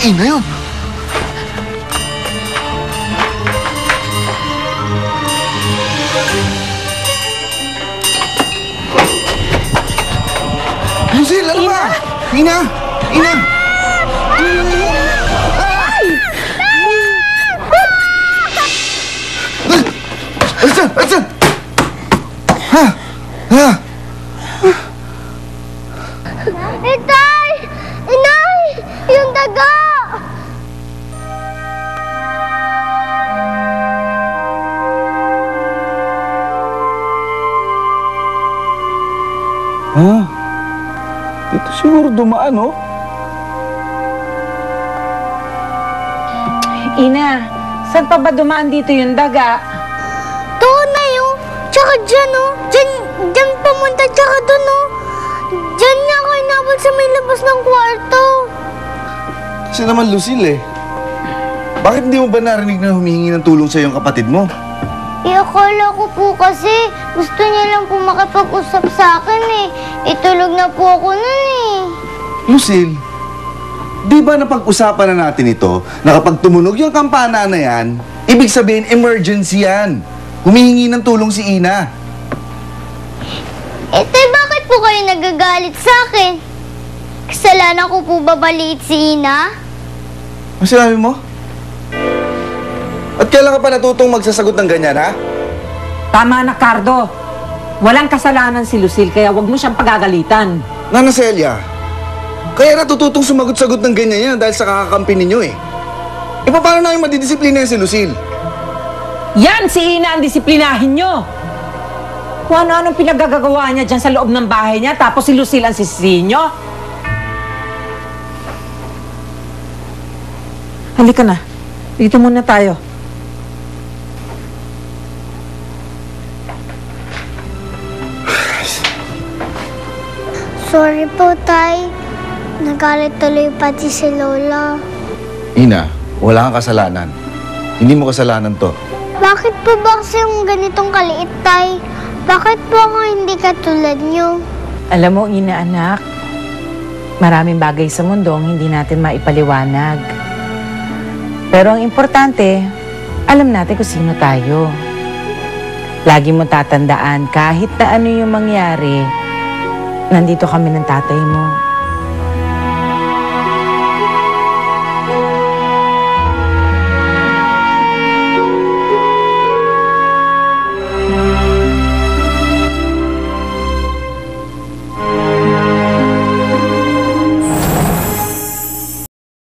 Ina yun. Lucille, ano ba? Ina! Ina! Alisan! Alisan! Ha? Ha? Itay! Inay! Yung daga! Ha? Dito siguro dumaan, oh. Ina, saan pa ba dumaan dito yung daga? Doon na yun. Tsaka dyan, oh. Dyan pumunta, tsaka doon, oh. Dyan niya ako inabot sa may labas ng kwarto. Kasi naman, Lucille, eh. Bakit hindi mo ba narinig na humihingi ng tulong sa iyong kapatid mo? Akala ko po kasi gusto niya lang po makipag-usap sa akin eh. Itulog na po ako nun eh. Lucille, di ba napag-usapan na natin ito na kapag tumunog yung kampana na yan, ibig sabihin emergency yan. Humihingi ng tulong si Ina. Tay, bakit po kayo nagagalit sa akin? Kasalanan ko po ba maliit si Ina? Ano sinabi mo? At kailan ka pa natutong magsasagot ng ganyan, ha? Tama na, Cardo. Walang kasalanan si Lucille, kaya wag mo siyang pagagalitan. Nana Celia, kaya natututong sumagot-sagot ng ganyan yan dahil sa kakakampi ninyo, eh. E paano namin madidisiplina yan si Lucille? Yan si Ina ang disiplinahin nyo. Kung ano-anong pinagagagawa niya dyan sa loob ng bahay niya, tapos si Lucille ang sisisihin nyo. Halika na. Dito muna tayo. Sorry po, Tay. Nagalit tuloy pati si Lola. Ina, wala kang kasalanan. Hindi mo kasalanan to. Bakit po ba kasi yung ganitong kaliit, Tay? Bakit po ako hindi katulad niyo? Alam mo, Ina, anak, maraming bagay sa mundo ang hindi natin maipaliwanag. Pero ang importante, alam natin kung sino tayo. Lagi mo tatandaan, kahit na ano yung mangyari, nandito kami ng tatay mo.